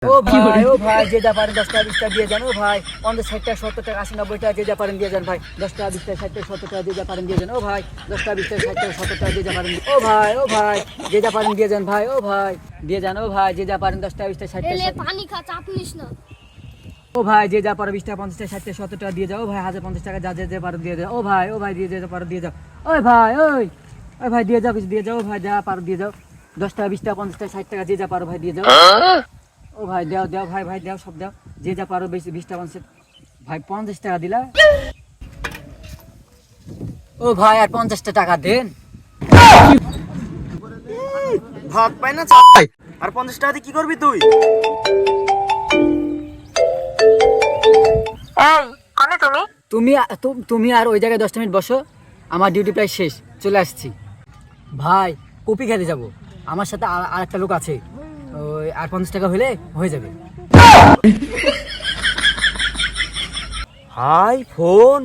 ও ভাই যে যা পারেন 10 টাকা 20 টাকা দিয়ে যান। ও ভাই 50 60 টাকা 70 টাকা 80 90 টাকা যে যা পারেন দিয়ে যান ভাই। 10 টাকা 20 টাকা 60 টাকা 70 টাকা যে যা পারেন দিয়ে যান। ও ভাই 10 টাকা 20 টাকা 60 টাকা 70 টাকা যে যা পারেন। ও ভাই যে যা পারেন দিয়ে যান ভাই। ও ভাই দিয়ে যান। ও ভাই যে যা পারেন 10 টাকা 20 টাকা 60 টাকা। পানি খা, চাপ নিস না। ও ভাই যে যা পারো 20 টাকা 50 টাকা 60 টাকা 70 টাকা দিয়ে যাও। ও ভাই 1050 টাকা যা যা পারো দিয়ে যাও। ও ভাই দিয়ে যা পারো দিয়ে যাও। ওই ভাই দিয়ে যাও কিছু দিয়ে যাও। ও ভাই যা পারো দিয়ে যাও। 10 টাকা 20 টাকা 50 টাকা 60 টাকা যে যা পারো ভাই দিয়ে যাও। ও ভাই দাও ভাই দাও সব দাও যে যা পারো। বেশি 20 টাকা 50 ভাই 50 টাকা দিলা। ও ভাই আর 50 টাকা দেন। ভাত পাই না চাই আর 50 টাকা দিয়ে কি করবি তুই? তুমি আর ওই জায়গায় 10 মিনিট বসো, আমার ডিউটি প্রায় শেষ, চলে আসছি। ভাই কপি খেতে যাব, আমার সাথে আর একটা লোক আছে, ওই আর 50 টাকা হলে হয়ে যাবে। হাই ফোন,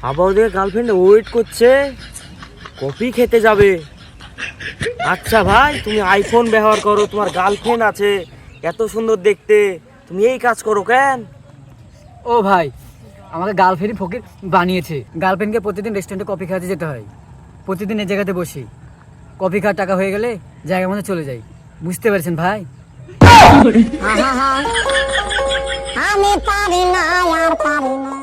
আবার ওদের গার্লফ্রেন্ড ওয়েট করছে, কফি খেতে যাবে। আচ্ছা ভাই, তুমি আইফোন ব্যবহার করো, তোমার গার্লফ্রেন্ড আছে, এত সুন্দর দেখতে, তুমি এই কাজ করো কেন? ও ভাই আমাকে গার্লফ্রেন্ড ফকির বানিয়েছে। গার্লফ্রেন্ডকে প্রতিদিন রেস্টুরেন্টে কফি খাওয়াতে যেতে হয়, প্রতিদিন এই জায়গাতে বসি, কফি খাওয়ার টাকা হয়ে গেলে জায়গার মধ্যে চলে যাই। বুঝতে পারছেন ভাই? আমি পারি না আর পারি না।